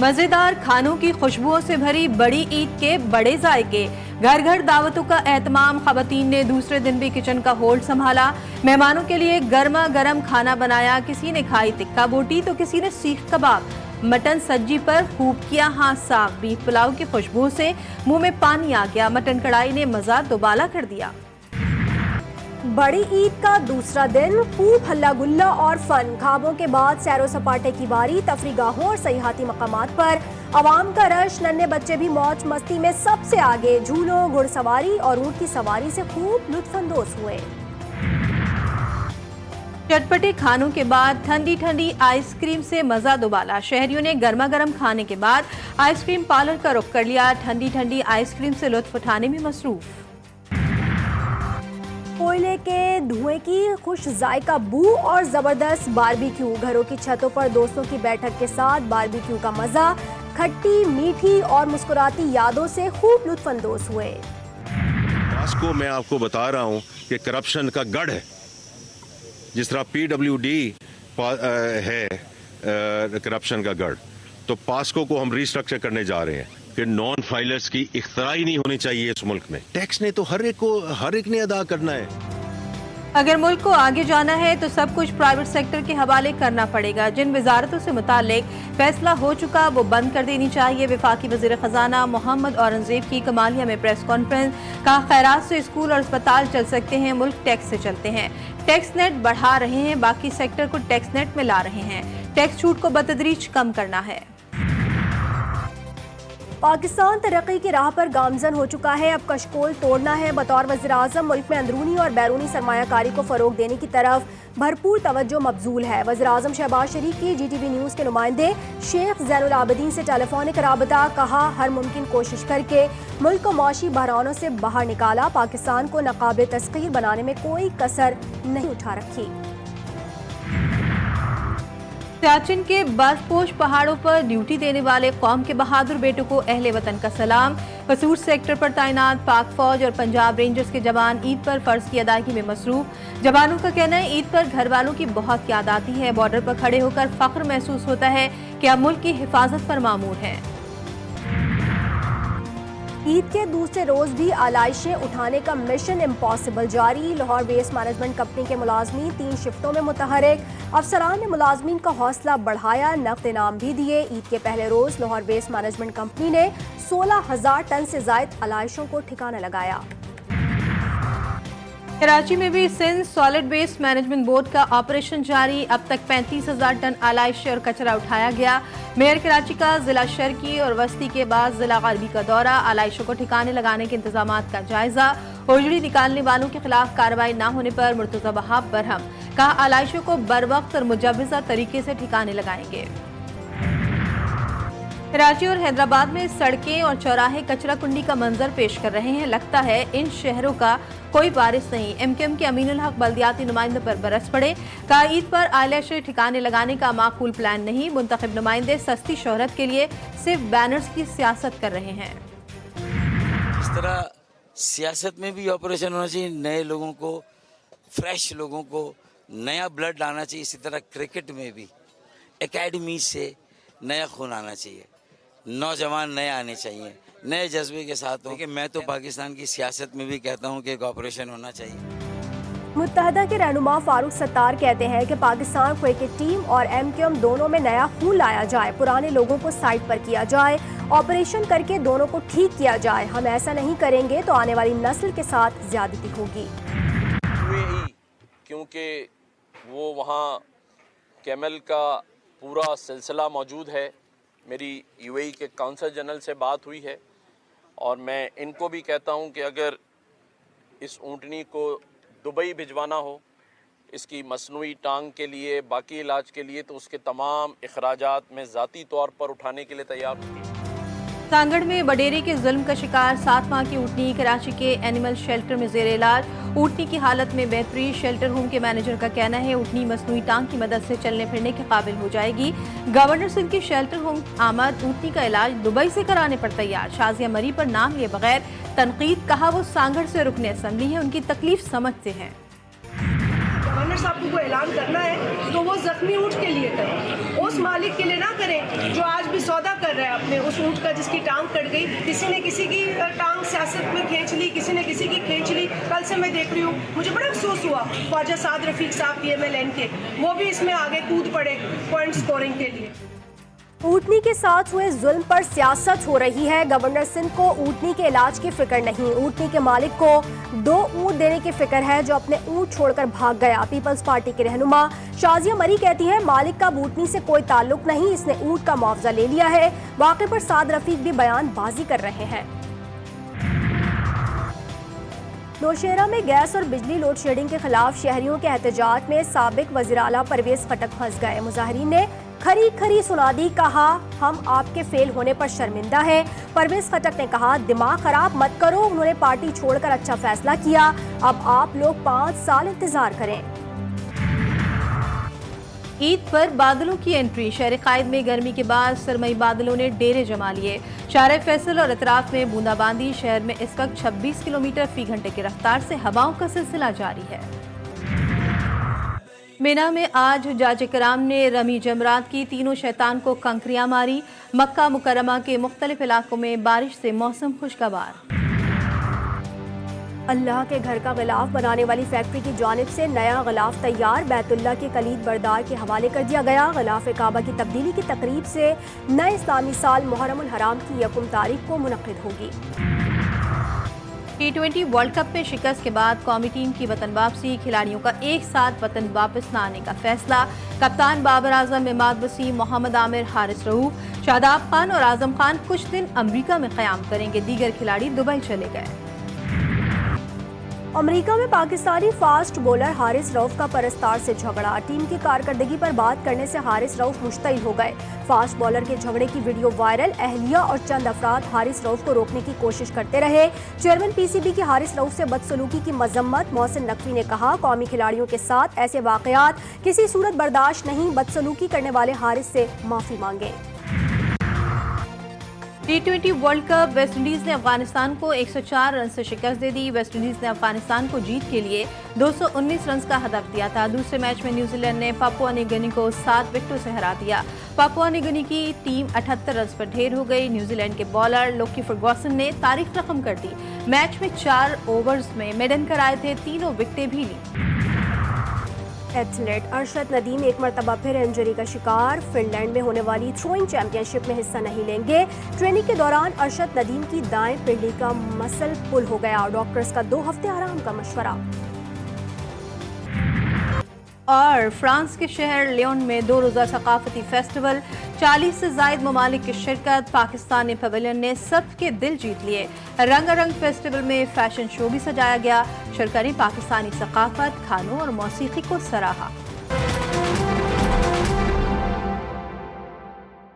मजेदार खानों की खुशबुओं से भरी बड़ी ईद के बड़े जायके, घर घर दावतों का एहतमाम। खवातीन ने दूसरे दिन भी किचन का होल्ड संभाला, मेहमानों के लिए गर्मा गर्म खाना बनाया। किसी ने खाई टिक्का बोटी तो किसी ने सीख कबाब। मटन सज्जी पर खूब किया हाथ साफ। बीफ पुलाव की खुशबू से मुंह में पानी आ गया। मटन कढ़ाई ने मजा दोबाला कर दिया। बड़ी ईद का दूसरा दिन, खूब हल्ला गुल्ला और फन। खाबों के बाद सैरो सपाटे की बारी। तफरीगाहों और सयाहती मकामात पर आवाम का रश। नन्हे बच्चे भी मौज मस्ती में सबसे आगे। झूलों, घुड़सवारी और ऊंट की सवारी से खूब लुत्फानंदोज हुए। चटपटे खानों के बाद ठंडी ठंडी आइसक्रीम से मजा दोबाला। शहरियों ने गर्मा गर्म खाने के बाद आइसक्रीम पार्लर का रुख कर लिया। ठंडी ठंडी आइसक्रीम से लुत्फ उठाने में मसरूफ। कोयले के धुएं की खुश जायका बू और जबरदस्त बारबेक्यू। घरों की छतों पर दोस्तों की बैठक के साथ बारबेक्यू का मजा। खट्टी मीठी और मुस्कुराती यादों से खूब लुत्फानंदोज हुए। पास्को मैं आपको बता रहा हूं कि करप्शन का गढ़ है। जिस तरह PWD है करप्शन का गढ़, तो पास्को को हम रिस्ट्रक्चर करने जा रहे हैं कि नॉन फाइलर्स की इख्तराई नहीं होनी चाहिए इस मुल्क में। टैक्स ने तो हर एक ने अदा करना है। अगर मुल्क को आगे जाना है तो सब कुछ प्राइवेट सेक्टर के हवाले करना पड़ेगा। जिन वजारतों से मुतालिक फैसला हो चुका वो बंद कर देनी चाहिए। वफाकी वजीर खजाना मोहम्मद औरंगजेब की कमालिया में प्रेस कॉन्फ्रेंस। कहा, खैरात से स्कूल और अस्पताल चल सकते हैं, मुल्क टैक्स से चलते हैं। टैक्स नेट बढ़ा रहे हैं, बाकी सेक्टर को टैक्स नेट में ला रहे हैं। टैक्स छूट को बतदरीज कम करना है। पाकिस्तान तरक्की की राह पर गामजन हो चुका है। अब कशकोल तोड़ना है। बतौर वज़ीर-ए-आज़म मुल्क में अंदरूनी और बैरूनी सरमायाकारी को फ़रोग देने की तरफ भरपूर तवज्जो मबजूल है। वज़ीर-ए-आज़म शहबाज शरीफ की GTV न्यूज़ के नुमाइंदे शेख ज़ैनुल आबिदीन से टेलीफोनिक राबता। कहा, हर मुमकिन कोशिश करके मुल्क को मौशी बहरानों से बाहर निकाला। पाकिस्तान को नाकाबिल तस्खीर बनाने में कोई कसर नहीं उठा रखी। सियाचिन के बर्फपोश पहाड़ों पर ड्यूटी देने वाले कौम के बहादुर बेटों को अहले वतन का सलाम। कसूर सेक्टर पर तैनात पाक फौज और पंजाब रेंजर्स के जवान ईद पर फर्ज की अदायगी में मसरूफ। जवानों का कहना है, ईद पर घर वालों की बहुत याद आती है। बॉर्डर पर खड़े होकर फख्र महसूस होता है कि अब मुल्क की हिफाजत पर मामूर है। ईद के दूसरे रोज भी आलाइशें उठाने का मिशन इम्पॉसिबल जारी। लाहौर वेस्ट मैनेजमेंट कंपनी के मुलाजमीन 3 शिफ्टों में मुतहरिक। अफसरान ने मुलाजमीन का हौसला बढ़ाया, नकद इनाम भी दिए। ईद के पहले रोज लाहौर वेस्ट मैनेजमेंट कंपनी ने 16,000 टन से जायद आलाइशों को ठिकाना लगाया। कराची में भी Sindh solid waste management board का ऑपरेशन जारी। अब तक 35,000 टन आलाइश और कचरा उठाया गया। मेयर कराची का जिला शर्की और वस्ती के बाद जिला गरबी का दौरा। आलाइशों को ठिकाने लगाने के इंतजामात का जायजा। उजड़ी निकालने वालों के खिलाफ कार्रवाई न होने पर मुर्तजा वहाब बरहम। कहा, आलाइशों को बर वक्त और मुजव्वज़ा तरीके से ठिकाने लगाएंगे। कराची और हैदराबाद में सड़कें और चौराहे कचरा कुंडी का मंजर पेश कर रहे हैं। लगता है इन शहरों का कोई वारिस नहीं। MKM के अमीनुल हक बल्दियाती नुमाइंदों पर बरस पड़े। कहा, ईद पर आलाइश ठिकाने लगाने का माकूल प्लान नहीं। मुंतखब नुमाइंदे सस्ती शोहरत के लिए सिर्फ बैनर्स की सियासत कर रहे हैं। इस तरह सियासत में भी ऑपरेशन होना चाहिए। नए लोगों को, फ्रेश लोगों को नया ब्लड लाना चाहिए। इसी तरह क्रिकेट में भी एकेडमी से नया खून आना चाहिए। नौजवान नए आने चाहिए, नए जज्बे के साथ हो। मैं तो पाकिस्तान की सियासत में भी कहता हूँ कि एक ऑपरेशन होना चाहिए। मुत्तहदा के रहनुमा फारूक सत्तार कहते हैं कि पाकिस्तान क्रिकेट टीम और MKM दोनों में नया खून लाया जाए। पुराने लोगों को साइड पर किया जाए, ऑपरेशन करके दोनों को ठीक किया जाए। हम ऐसा नहीं करेंगे तो आने वाली नस्ल के साथ ज्यादती होगी। UAE, क्योंकि वो वहाँ कैमल का पूरा सिलसिला मौजूद है। मेरी UAE के काउंसल जनरल से बात हुई है और मैं इनको भी कहता हूं कि अगर इस ऊँटनी को दुबई भिजवाना हो, इसकी मसनूई टांग के लिए, बाकी इलाज के लिए, तो उसके तमाम अखराजात में ज़ाती तौर पर उठाने के लिए तैयार हूँ। सांगड़ में बडेरे के जुल्म का शिकार 7 माह की ऊँटनी कराची के एनिमल शेल्टर में जेर इलाज। ऊँटनी की हालत में बेहतरी। शेल्टर होम के मैनेजर का कहना है, ऊँटनी मसनूई टांग की मदद से चलने फिरने के काबिल हो जाएगी। गवर्नर सिंध की शेल्टर होम आमद ऊँटनी का इलाज दुबई से कराने पर तैयार। शाजिया मरी पर नाम लिए बगैर तनकीद। कहा, वो सांगड़ से रुकने असम्बली है, उनकी तकलीफ समझते हैं। गवर्नर साहब को ऐलान करना है तो वो जख्मी ऊँट के लिए करें, उस मालिक के लिए ना करें जो आज भी सौदा कर रहा है अपने उस ऊँट का जिसकी टांग कट गई। किसी ने किसी की टांग सियासत में खींच ली, किसी ने किसी की खींच ली। कल से मैं देख रही हूँ, मुझे बड़ा अफसोस हुआ, ख्वाजा साद रफीक साहब PMLN के, वो भी इसमें आगे कूद पड़े पॉइंट स्कोरिंग के लिए। ऊँटनी के साथ हुए जुल्म पर सियासत हो रही है। गवर्नर सिंध को ऊँटनी के इलाज की फिक्र नहीं, ऊँटनी के मालिक को 2 ऊँट देने की फिक्र है जो अपने ऊँट छोड़कर भाग गया। पीपल्स पार्टी के रहनुमा शाजिया मरी कहती है मालिक का ऊँटनी से कोई ताल्लुक नहीं, इसने ऊँट का मुआवजा ले लिया है। वाक़े पर साद रफीक भी बयानबाजी कर रहे हैं। नौशेरा में गैस और बिजली लोड शेडिंग के खिलाफ शहरियों के एहतजाज में साबिक वज़ीर आला परवेज खटक फंस गए। मुजाहिरीन ने खरी खरी सुना दी, कहा हम आपके फेल होने पर शर्मिंदा हैं। परवेज खटक ने कहा दिमाग खराब मत करो, उन्होंने पार्टी छोड़कर अच्छा फैसला किया, अब आप लोग 5 साल इंतजार करें। ईद पर बादलों की एंट्री, शहर कायद में गर्मी के बाद सरमई बादलों ने डेरे जमा लिए। शारे फैसल और अतराफ में बूंदाबांदी, शहर में इस वक्त 26 किलोमीटर फी घंटे की रफ्तार से हवाओं का सिलसिला जारी है। मिना में आज हुज्जाज कराम ने रमी जमरात की, तीनों शैतान को कंकरियां मारी। मक्का मुकरमा के मुख्तलिफ इलाकों में बारिश से मौसम खुशगवार। अल्लाह के घर का गिलाफ बनाने वाली फैक्ट्री की जानिब से नया गिलाफ तैयार, बैतुल्लाह के कलीद बरदार के हवाले कर दिया गया। गिलाफ काबा की तब्दीली की तकरीब से नए इस्लामी साल मुहर्रमुल हराम की 1 तारीख को मुनक्किद होगी। T20 वर्ल्ड कप में शिकस्त के बाद कौमी टीम की वतन वापसी, खिलाड़ियों का एक साथ वतन वापस न आने का फैसला। कप्तान बाबर आजम, इमाद वसीम, मोहम्मद आमिर, हारिस रऊफ, शादाब खान और आजम खान कुछ दिन अमरीका में क़याम करेंगे, दीगर खिलाड़ी दुबई चले गए। अमेरिका में पाकिस्तानी फास्ट बॉलर हारिस रऊफ का परस्तार से झगड़ा, टीम की कारकर्दगी पर बात करने से हारिस रऊफ मुश्तइल हो गए। फास्ट बॉलर के झगड़े की वीडियो वायरल, अहलिया और चंद अफराद हारिस रऊफ को रोकने की कोशिश करते रहे। चेयरमैन PCB की हारिस रऊफ से बदसलूकी की मजम्मत, मोहसिन नकवी ने कहा कौमी खिलाड़ियों के साथ ऐसे वाकयात किसी सूरत बर्दाश्त नहीं, बदसलूकी करने वाले हारिस से माफी मांगे। T20 वर्ल्ड कप, वेस्टइंडीज ने अफगानिस्तान को 104 रन से शिकस्त दे दी। वेस्टइंडीज ने अफगानिस्तान को जीत के लिए 219 रन का हदफ दिया था। दूसरे मैच में न्यूजीलैंड ने पापुआ न्यू गिनी को 7 विकेटों से हरा दिया। पापुआ न्यू गिनी की टीम 78 रन पर ढेर हो गई। न्यूजीलैंड के बॉलर लोकी फर्गुसन ने तारीख रकम कर दी। मैच में 4 ओवर्स में मेडन कराए थे, तीनों विकेटें भी ली। एथलीट अरशद नदीम एक मरतबा फिर इंजरी का शिकार, फिनलैंड में होने वाली थ्रोइंग चैंपियनशिप में हिस्सा नहीं लेंगे। ट्रेनिंग के दौरान अरशद नदीम की दाएं पिंडली का मसल पुल हो गया, डॉक्टर्स का 2 हफ्ते आराम का मशवरा। और फ्रांस के शहर लियोन में 2 रोज़ा सकाफती फेस्टिवल, 40 से जायद ममालिक की शिरकत, पाकिस्तानी पवेलियन ने सबके दिल जीत लिए। रंगारंग फेस्टिवल में फैशन शो भी सजाया गया। शिरकत ने पाकिस्तानी सकाफत, खानों और मौसीकी को सराहा।